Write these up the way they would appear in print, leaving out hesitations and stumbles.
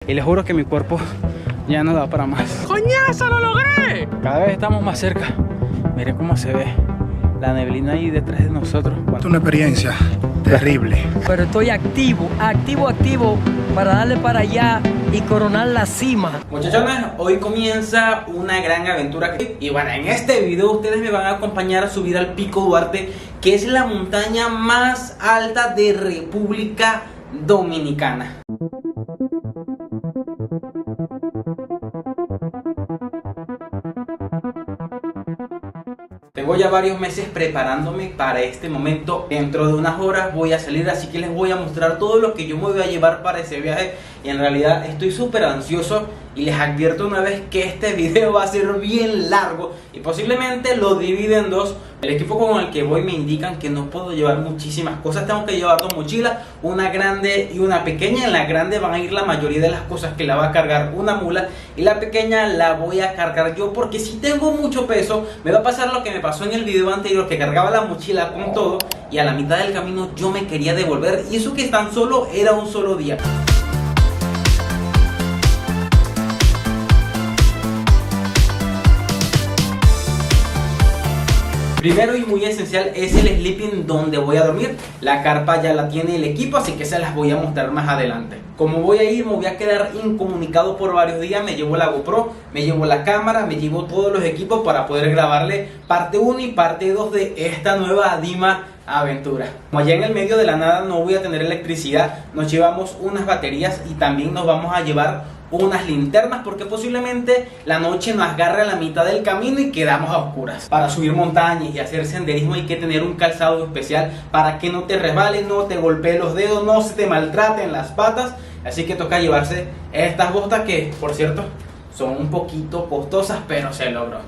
y les juro que mi cuerpo ya no da para más. ¡Coñazo, lo logré! Cada vez estamos más cerca. Miren cómo se ve la neblina ahí detrás de nosotros. Es una experiencia terrible. Pero estoy activo para darle para allá y coronar la cima. Muchachones, hoy comienza una gran aventura. Y bueno, en este video ustedes me van a acompañar a subir al Pico Duarte, que es la montaña más alta de República Dominicana. Tengo ya varios meses preparándome para este momento. Dentro de unas horas voy a salir, así que les voy a mostrar todo lo que yo me voy a llevar para ese viaje. Y en realidad estoy súper ansioso y les advierto una vez que este video va a ser bien largo y posiblemente lo divide en dos. El equipo con el que voy me indican que no puedo llevar muchísimas cosas. Tengo que llevar dos mochilas, una grande y una pequeña. En la grande van a ir la mayoría de las cosas que la va a cargar una mula, y la pequeña la voy a cargar yo, porque si tengo mucho peso me va a pasar lo que me pasó en el video anterior, que cargaba la mochila con todo y a la mitad del camino yo me quería devolver, y eso que tan solo era un solo día. Primero y muy esencial es el sleeping donde voy a dormir. La carpa ya la tiene el equipo, así que se las voy a mostrar más adelante. Como voy a ir, me voy a quedar incomunicado por varios días. Me llevo la GoPro, me llevo la cámara, me llevo todos los equipos para poder grabarle parte 1 y parte 2 de esta nueva Dima aventura. Como allá en el medio de la nada no voy a tener electricidad, nos llevamos unas baterías y también nos vamos a llevar unas linternas, porque posiblemente la noche nos agarre a la mitad del camino y quedamos a oscuras. Para subir montañas y hacer senderismo hay que tener un calzado especial para que no te resbales, no te golpee los dedos, no se te maltraten las patas. Así que toca llevarse estas botas, que por cierto son un poquito costosas, pero se logró.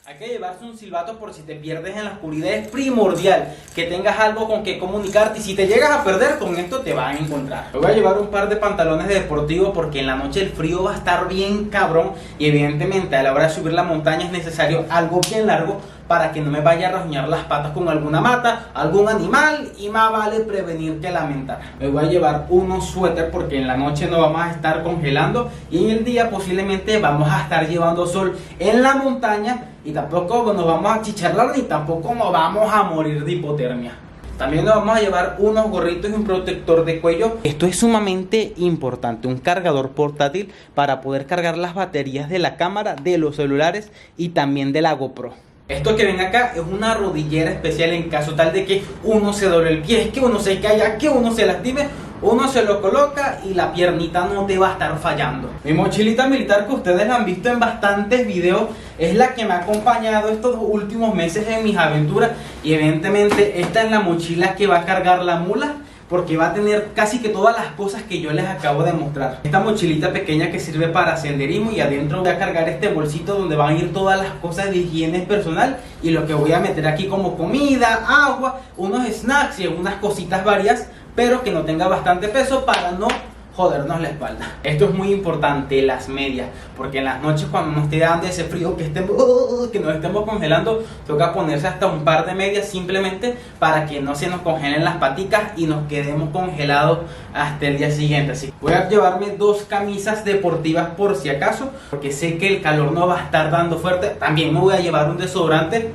Hay que llevarse un silbato por si te pierdes en la oscuridad. Es primordial que tengas algo con que comunicarte, y si te llegas a perder, con esto te van a encontrar. Me voy a llevar un par de pantalones deportivos porque en la noche el frío va a estar bien cabrón, y evidentemente a la hora de subir la montaña es necesario algo bien largo para que no me vaya a rasguñar las patas con alguna mata, algún animal, y más vale prevenir que lamentar. Me voy a llevar unos suéter porque en la noche no vamos a estar congelando, y en el día posiblemente vamos a estar llevando sol en la montaña, y tampoco nos vamos a chicharrar ni tampoco nos vamos a morir de hipotermia. También nos vamos a llevar unos gorritos y un protector de cuello. Esto es sumamente importante, un cargador portátil para poder cargar las baterías de la cámara, de los celulares y también de la GoPro. Esto que ven acá es una rodillera especial en caso tal de que uno se doble el pie, que uno se caiga, que uno se lastime. Uno se lo coloca y la piernita no te va a estar fallando. Mi mochilita militar, que ustedes la han visto en bastantes videos, es la que me ha acompañado estos últimos meses en mis aventuras. Y evidentemente esta es la mochila que va a cargar la mula, porque va a tener casi que todas las cosas que yo les acabo de mostrar. Esta mochilita pequeña que sirve para senderismo, y adentro voy a cargar este bolsito donde van a ir todas las cosas de higiene personal y lo que voy a meter aquí como comida, agua, unos snacks y algunas cositas varias, pero que no tenga bastante peso para no jodernos la espalda. Esto es muy importante, las medias, porque en las noches cuando nos esté dando ese frío, que nos estemos congelando, toca ponerse hasta un par de medias simplemente para que no se nos congelen las paticas y nos quedemos congelados hasta el día siguiente. Así voy a llevarme dos camisas deportivas por si acaso, porque sé que el calor no va a estar dando fuerte. También me voy a llevar un desodorante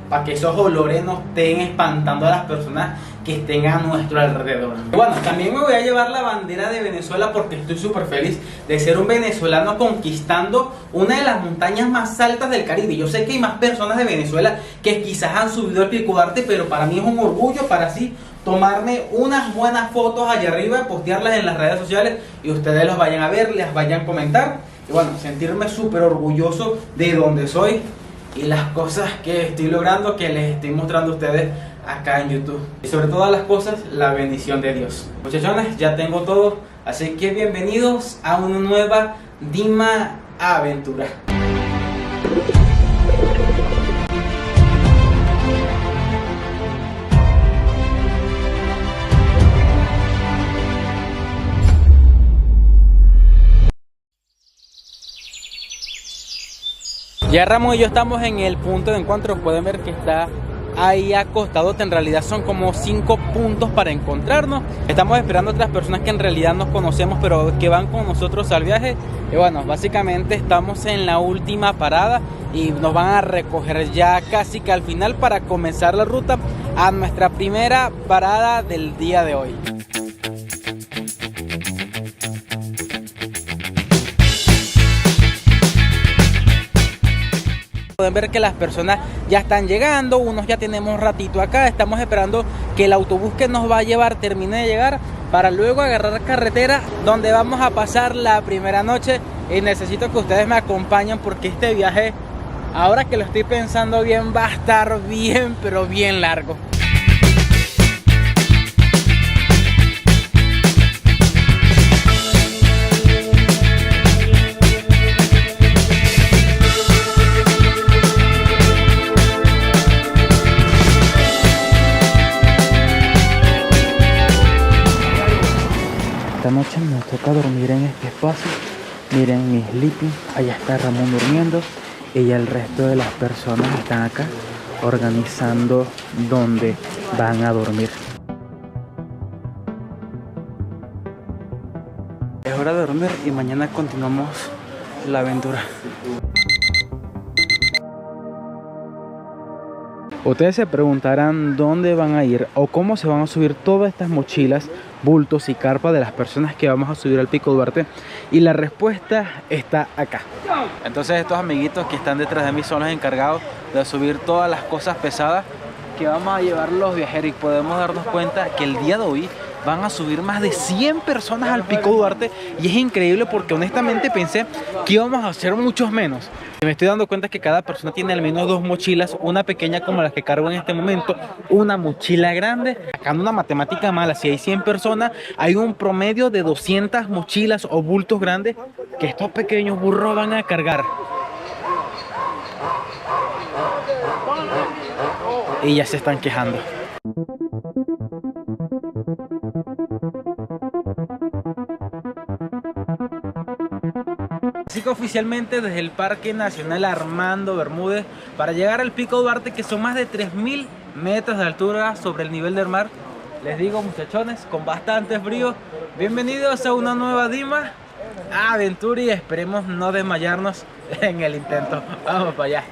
para que esos olores no estén espantando a las personas que estén a nuestro alrededor. Bueno, también me voy a llevar la bandera de Venezuela, porque estoy súper feliz de ser un venezolano conquistando una de las montañas más altas del Caribe. Yo sé que hay más personas de Venezuela que quizás han subido el Pico Duarte, pero para mí es un orgullo para así tomarme unas buenas fotos allá arriba, postearlas en las redes sociales y ustedes los vayan a ver, les vayan a comentar. Y bueno, sentirme súper orgulloso de donde soy y las cosas que estoy logrando, que les estoy mostrando a ustedes acá en YouTube. Y sobre todas las cosas, la bendición de Dios. Muchachones, ya tengo todo, así que bienvenidos a una nueva Dima aventura. Ya Ramón y yo estamos en el punto de encuentro. Pueden ver que está ahí acostados. En realidad son como 5 puntos para encontrarnos. Estamos esperando a otras personas que en realidad nos conocemos, pero que van con nosotros al viaje. Y bueno, básicamente estamos en la última parada y nos van a recoger ya casi que al final para comenzar la ruta a nuestra primera parada del día de hoy. Pueden ver que las personas ya están llegando, unos ya tenemos un ratito acá, estamos esperando que el autobús que nos va a llevar termine de llegar para luego agarrar carretera donde vamos a pasar la primera noche. Y necesito que ustedes me acompañen porque este viaje, ahora que lo estoy pensando bien, va a estar bien, pero bien largo. Esta noche nos toca dormir en este espacio. Miren mi sleeping, allá está Ramón durmiendo y el resto de las personas están acá organizando dónde van a dormir. Es hora de dormir y mañana continuamos la aventura. Ustedes se preguntarán dónde van a ir o cómo se van a subir todas estas mochilas, bultos y carpas de las personas que vamos a subir al Pico Duarte, y la respuesta está acá. Entonces estos amiguitos que están detrás de mí son los encargados de subir todas las cosas pesadas que vamos a llevar los viajeros, y podemos darnos cuenta que el día de hoy van a subir más de 100 personas al Pico Duarte y es increíble porque honestamente pensé que íbamos a hacer muchos menos. Me estoy dando cuenta que cada persona tiene al menos 2 mochilas, una pequeña como las que cargo en este momento, una mochila grande. Sacando una matemática mala, si hay 100 personas, hay un promedio de 200 mochilas o bultos grandes que estos pequeños burros van a cargar. Y ya se están quejando. Así que oficialmente desde el Parque Nacional Armando Bermúdez para llegar al Pico Duarte, que son más de 3000 metros de altura sobre el nivel del mar, les digo, muchachones, con bastante frío, bienvenidos a una nueva Dima aventura y esperemos no desmayarnos en el intento. Vamos para allá.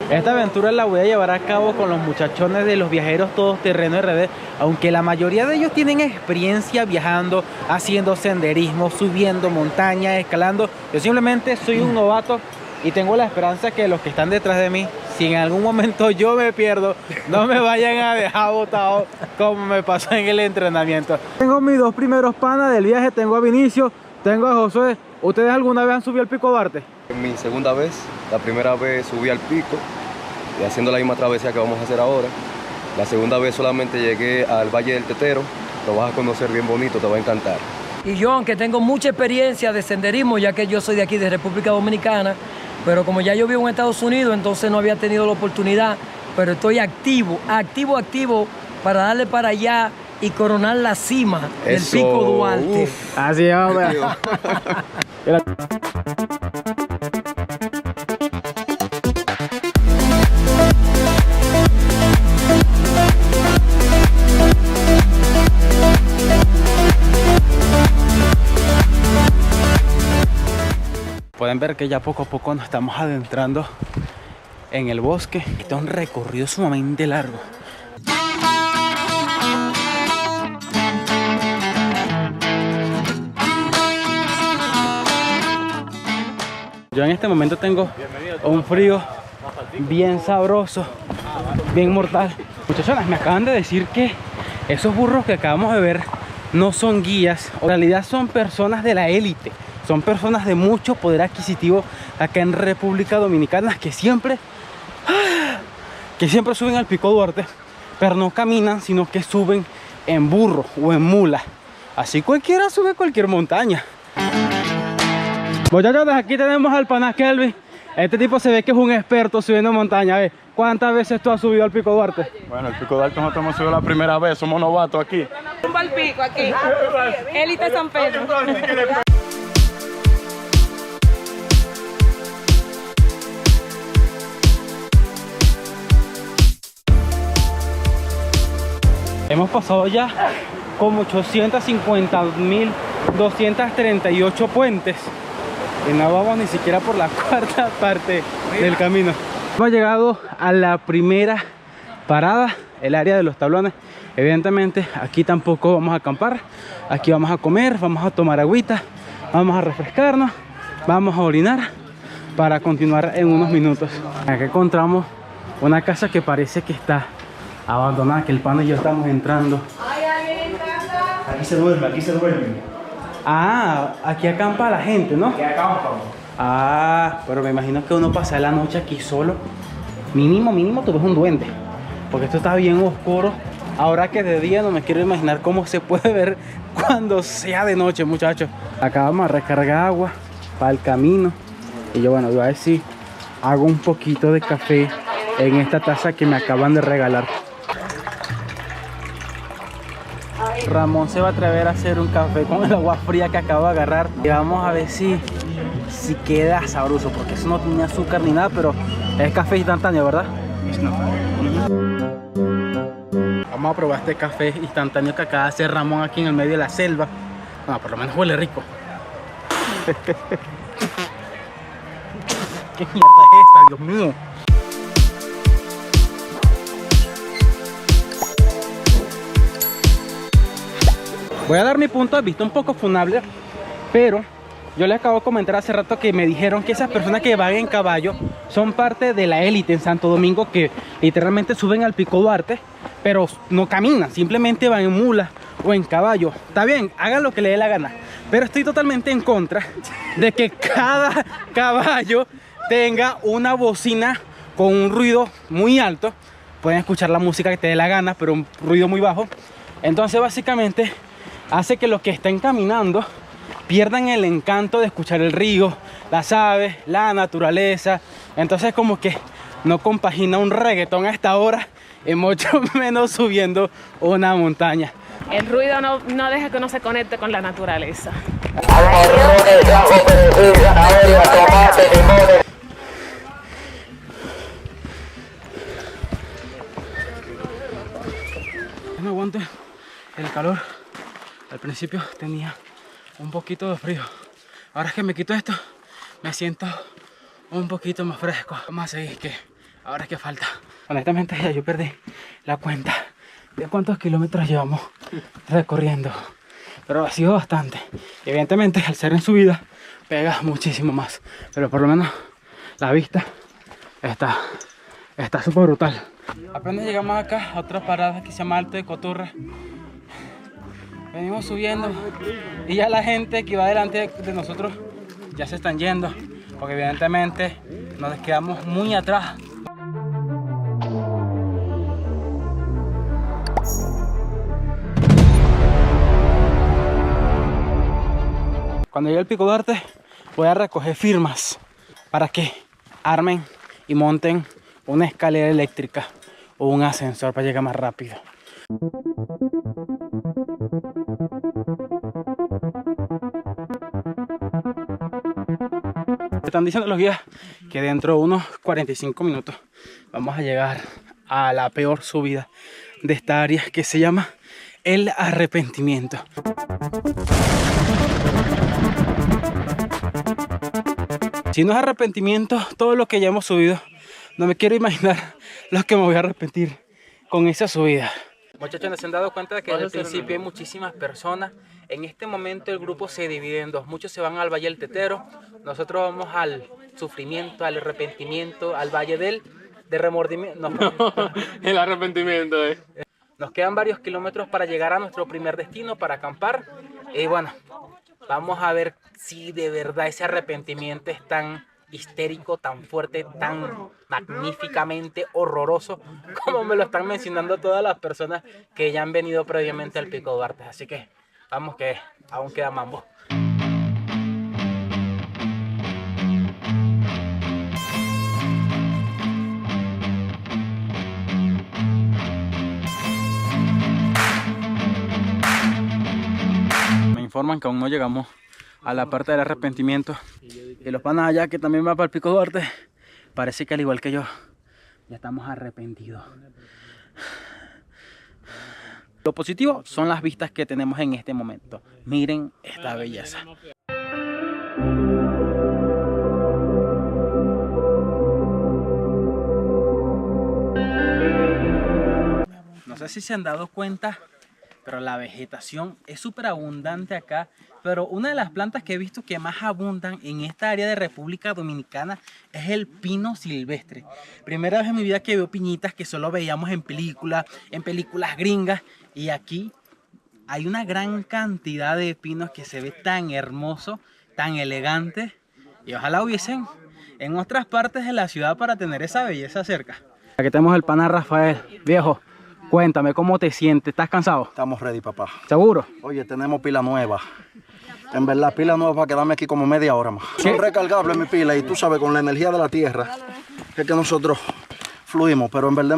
Esta aventura la voy a llevar a cabo con los muchachones de los Viajeros Todoterreno RD, aunque la mayoría de ellos tienen experiencia viajando, haciendo senderismo, subiendo montañas, escalando. Yo simplemente soy un novato y tengo la esperanza que los que están detrás de mí, si en algún momento yo me pierdo, no me vayan a dejar botado como me pasó en el entrenamiento. Tengo mis 2 primeros panas del viaje, tengo a Vinicio, tengo a Josué. ¿Ustedes alguna vez han subido al Pico Duarte? Mi segunda vez, la primera vez subí al pico y haciendo la misma travesía que vamos a hacer ahora. La segunda vez solamente llegué al Valle del Tetero, lo vas a conocer bien bonito, te va a encantar. Y yo, aunque tengo mucha experiencia de senderismo, ya que yo soy de aquí, de República Dominicana, pero como ya yo vivo en Estados Unidos, entonces no había tenido la oportunidad, pero estoy activo para darle para allá y coronar la cima del Pico Duarte. Uf. Así es, hombre. Pueden ver que ya poco a poco nos estamos adentrando en el bosque. Este es un recorrido sumamente largo. Yo en este momento tengo un frío bien sabroso, bien mortal. Muchachonas, me acaban de decir que esos burros que acabamos de ver no son guías, en realidad son personas de la élite. Son personas de mucho poder adquisitivo acá en República Dominicana que siempre suben al Pico Duarte, pero no caminan, sino que suben en burro o en mula. Así cualquiera sube cualquier montaña. Muchachos, aquí tenemos al pana Kelvin. Este tipo se ve que es un experto subiendo montaña. ¿Cuántas veces tú has subido al Pico Duarte? Bueno, el Pico Duarte nosotros hemos subido la primera vez, somos novatos aquí. Tumba el pico aquí. Élite San Pedro. Hemos pasado ya como 850.238 puentes y no vamos ni siquiera por la cuarta parte del camino. Hemos llegado a la primera parada, el área de los tablones. Evidentemente aquí tampoco vamos a acampar, aquí vamos a comer, vamos a tomar agüita, vamos a refrescarnos, vamos a orinar para continuar en unos minutos. Aquí encontramos una casa que parece que está abandonada, que el pana y yo estamos entrando. Aquí se duerme, aquí se duerme. Ah, aquí acampa la gente, ¿no? Aquí acampan. Ah, pero me imagino que uno pasa la noche aquí solo. Mínimo tú ves un duende, porque esto está bien oscuro. Ahora que de día no me quiero imaginar cómo se puede ver cuando sea de noche, muchachos. Acá vamos a recargar agua para el camino. Y yo, bueno, voy a ver si hago un poquito de café en esta taza que me acaban de regalar. Ramón se va a atrever a hacer un café con el agua fría que acabo de agarrar. Y vamos a ver si queda sabroso, porque eso no tiene azúcar ni nada, pero es café instantáneo, ¿verdad? Vamos a probar este café instantáneo que acaba de hacer Ramón aquí en el medio de la selva. Bueno, por lo menos huele rico. ¿Qué mierda es esta, Dios mío? Voy a dar mi punto de vista un poco funable, pero yo les acabo de comentar hace rato que me dijeron que esas personas que van en caballo son parte de la élite en Santo Domingo, que literalmente suben al Pico Duarte, pero no caminan, simplemente van en mula o en caballo. Está bien, hagan lo que les dé la gana, pero estoy totalmente en contra de que cada caballo tenga una bocina con un ruido muy alto. Pueden escuchar la música que te dé la gana, pero un ruido muy bajo. Entonces básicamente hace que los que estén caminando pierdan el encanto de escuchar el río, las aves, la naturaleza. Entonces como que no compagina un reggaetón a esta hora, y mucho menos subiendo una montaña. El ruido no deja que uno se conecte con la naturaleza. No aguanto el calor. Al principio tenía un poquito de frío. Ahora que me quito esto, me siento un poquito más fresco. Vamos a seguir, que ahora es que falta. Honestamente ya yo perdí la cuenta de cuántos kilómetros llevamos recorriendo, pero ha sido bastante. Evidentemente al ser en subida pega muchísimo más, pero por lo menos la vista está súper brutal. Apenas llegamos acá a otra parada que se llama Alto de Coturra. Venimos subiendo y ya la gente que va delante de nosotros ya se están yendo, porque evidentemente nos quedamos muy atrás. Cuando llegue al Pico Duarte voy a recoger firmas para que armen y monten una escalera eléctrica o un ascensor para llegar más rápido. Están diciendo los guías que dentro de unos 45 minutos vamos a llegar a la peor subida de esta área, que se llama El Arrepentimiento. Si no es arrepentimiento todo lo que ya hemos subido, no me quiero imaginar lo que me voy a arrepentir con esa subida. Muchachos, ¿no se han dado cuenta de que desde el principio hay muchísimas personas? En este momento el grupo se divide en dos. Muchos se van al Valle del Tetero. Nosotros vamos al sufrimiento, al arrepentimiento, al Valle del remordimiento. No, El arrepentimiento, Nos quedan varios kilómetros para llegar a nuestro primer destino, para acampar. Y bueno, vamos a ver si de verdad ese arrepentimiento es tan histérico, tan fuerte, tan magníficamente horroroso como me lo están mencionando todas las personas que ya han venido previamente al Pico Duarte. Así que vamos, que aún queda mambo. Me informan que aún no llegamos a la parte del arrepentimiento, y los panas allá que también van para el Pico Duarte parece que al igual que yo ya estamos arrepentidos. Lo positivo son las vistas que tenemos en este momento. Miren esta belleza. No sé si se han dado cuenta, pero la vegetación es súper abundante acá. Pero una de las plantas que he visto que más abundan en esta área de República Dominicana es el pino silvestre. Primera vez en mi vida que veo piñitas que solo veíamos en películas gringas. Y aquí hay una gran cantidad de pinos que se ve tan hermoso, tan elegante. Y ojalá hubiesen en otras partes de la ciudad para tener esa belleza cerca. Aquí tenemos el pana Rafael. Viejo, cuéntame, ¿cómo te sientes? ¿Estás cansado? Estamos ready, papá. ¿Seguro? Oye, tenemos pila nueva. En verdad, pila nueva para quedarme aquí como media hora más. Son recargables mi pila y tú sabes, con la energía de la tierra es que nosotros fluimos, pero en verdad,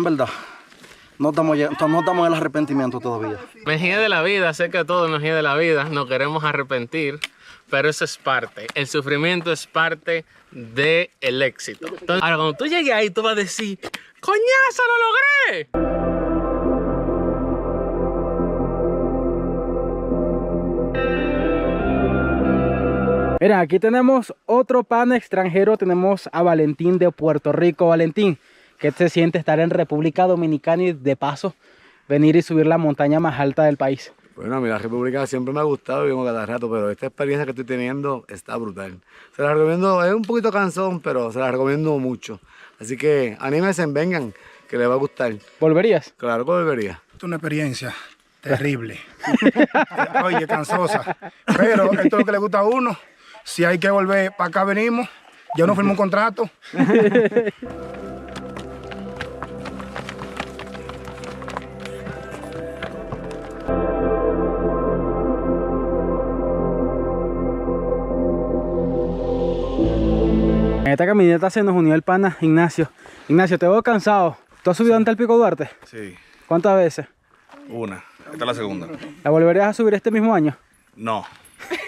no estamos en el arrepentimiento todavía. Energía de la vida, sé que todo es energía de la vida, nos queremos arrepentir, pero eso es parte. El sufrimiento es parte del éxito. Entonces, ahora, cuando tú llegues ahí, tú vas a decir, ¡coñazo, lo logré! Mira, aquí tenemos otro pan extranjero, tenemos a Valentín de Puerto Rico. Valentín, ¿qué se siente estar en República Dominicana y de paso venir y subir la montaña más alta del país? Bueno, a mí la República siempre me ha gustado y vengo cada rato, pero esta experiencia que estoy teniendo está brutal. Se la recomiendo, es un poquito cansón, pero se la recomiendo mucho. Así que anímense, vengan, que les va a gustar. ¿Volverías? Claro que volvería. Es una experiencia terrible. Oye, cansosa. Pero esto es lo que le gusta a uno. Si hay que volver, para acá venimos. Ya no firmó un contrato. En esta caminata se nos unió el pana Ignacio. Ignacio, te veo cansado. ¿Tú has subido ante el Pico Duarte? Sí. ¿Cuántas veces? Una. Esta es la segunda. ¿La volverías a subir este mismo año? No.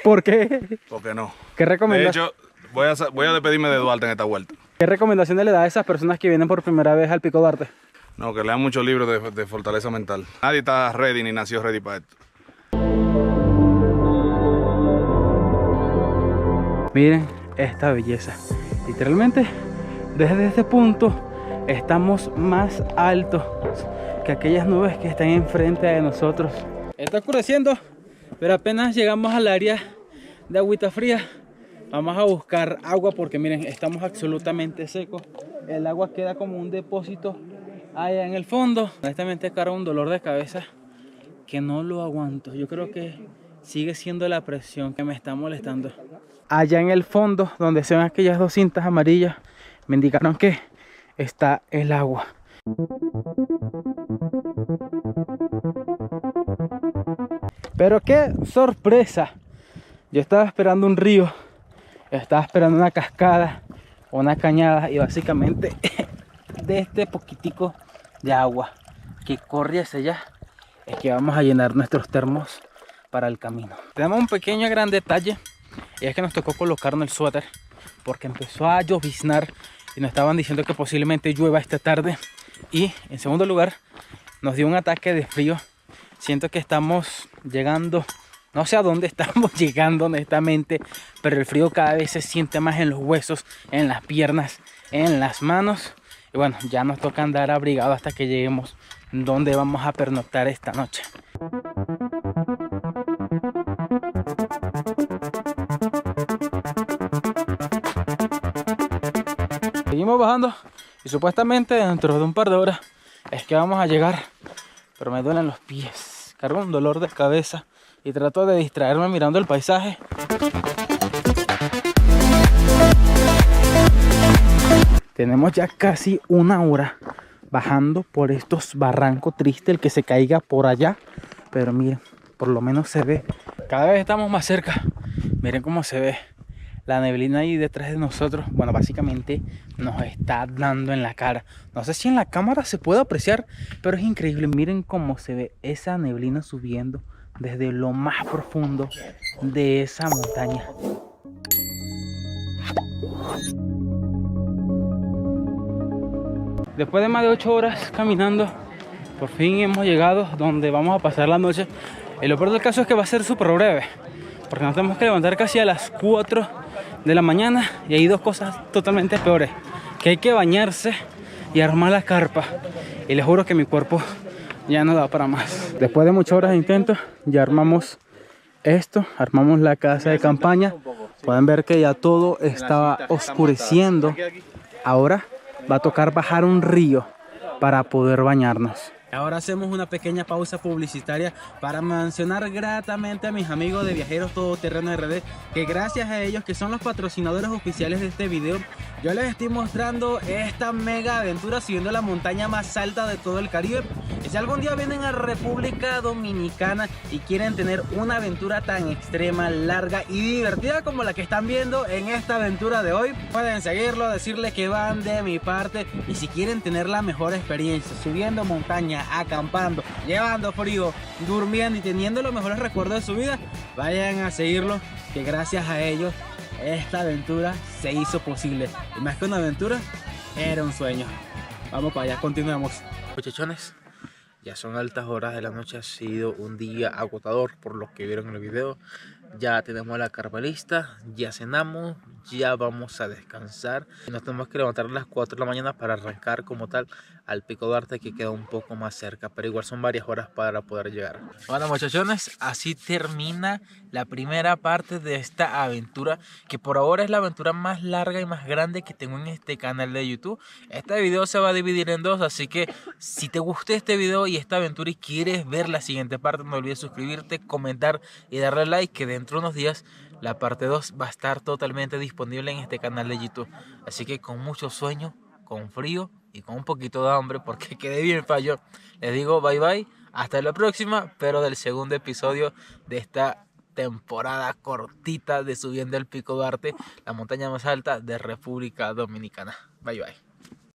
¿Por qué? Porque no. ¿Qué recomiendas? De hecho, voy a despedirme de Duarte en esta vuelta. ¿Qué recomendaciones le da a esas personas que vienen por primera vez al Pico Duarte? No, que lean muchos libros de fortaleza mental. Nadie está ready ni nació ready para esto. Miren esta belleza. Literalmente, desde este punto estamos más altos que aquellas nubes que están enfrente de nosotros. Está oscureciendo, pero apenas llegamos al área de agüita fría. Vamos a buscar agua porque miren, estamos absolutamente secos. El agua queda como un depósito allá en el fondo. Honestamente, cara, un dolor de cabeza que no lo aguanto. Yo creo que sigue siendo la presión que me está molestando. Allá en el fondo, donde se ven aquellas dos cintas amarillas, me indicaron que está el agua. Pero qué sorpresa. Yo estaba esperando un río, estaba esperando una cascada, una cañada y básicamente de este poquitico de agua que corre hacia allá es que vamos a llenar nuestros termos para el camino. Tenemos un pequeño gran detalle y es que nos tocó colocarnos el suéter porque empezó a lloviznar y nos estaban diciendo que posiblemente llueva esta tarde. Y en segundo lugar nos dio un ataque de frío. Siento que estamos llegando, no sé a dónde estamos llegando honestamente, pero el frío cada vez se siente más en los huesos, en las piernas, en las manos. Y bueno, ya nos toca andar abrigados hasta que lleguemos donde vamos a pernoctar esta noche. Seguimos bajando y supuestamente dentro de un par de horas es que vamos a llegar, pero me duelen los pies, cargo un dolor de cabeza y trato de distraerme mirando el paisaje. Tenemos ya casi una hora bajando por estos barrancos tristes, el que se caiga por allá, pero miren, por lo menos se ve. Cada vez estamos más cerca, miren cómo se ve. La neblina ahí detrás de nosotros, bueno, básicamente nos está dando en la cara. No sé si en la cámara se puede apreciar, pero es increíble. Miren cómo se ve esa neblina subiendo desde lo más profundo de esa montaña. Después de más de 8 horas caminando, Por fin hemos llegado donde vamos a pasar la noche. Y lo peor del caso es que va a ser súper breve, porque nos tenemos que levantar casi a las 4 de la mañana y hay dos cosas totalmente peores, que hay que bañarse y armar la carpa. Y les juro que mi cuerpo ya no da para más. Después de muchas horas de intento, ya armamos esto, armamos la casa de campaña. Pueden ver que ya todo estaba oscureciendo. Ahora va a tocar bajar un río para poder bañarnos. Ahora hacemos una pequeña pausa publicitaria para mencionar gratamente a mis amigos de Viajeros Todoterreno RD, que gracias a ellos, que son los patrocinadores oficiales de este video, yo les estoy mostrando esta mega aventura subiendo la montaña más alta de todo el Caribe. Y si algún día vienen a República Dominicana y quieren tener una aventura tan extrema, larga y divertida como la que están viendo en esta aventura de hoy, pueden seguirlo, decirle que van de mi parte. Y si quieren tener la mejor experiencia subiendo montaña, acampando, llevando frío, durmiendo y teniendo los mejores recuerdos de su vida, vayan a seguirlo, que gracias a ellos esta aventura se hizo posible. Y más que una aventura, era un sueño. Vamos para allá, continuemos. Muchachones, ya son altas horas de la noche, ha sido un día agotador por los que vieron el video. Ya tenemos la carpa lista, ya cenamos, ya vamos a descansar. Nos tenemos que levantar a las 4 de la mañana para arrancar como tal al Pico Duarte, que queda un poco más cerca, pero igual son varias horas para poder llegar. Bueno, muchachones, así termina la primera parte de esta aventura, que por ahora es la aventura más larga y más grande que tengo en este canal de YouTube. Este video se va a dividir en dos, así que si te gustó este video y esta aventura y quieres ver la siguiente parte, no olvides suscribirte, comentar y darle like, que dentro de unos días la parte 2 va a estar totalmente disponible en este canal de YouTube. Así que con mucho sueño, con frío y con un poquito de hambre, porque quedé bien fallo, les digo bye bye, hasta la próxima, pero del segundo episodio de esta temporada cortita de Subiendo el Pico Duarte, la montaña más alta de República Dominicana. Bye bye.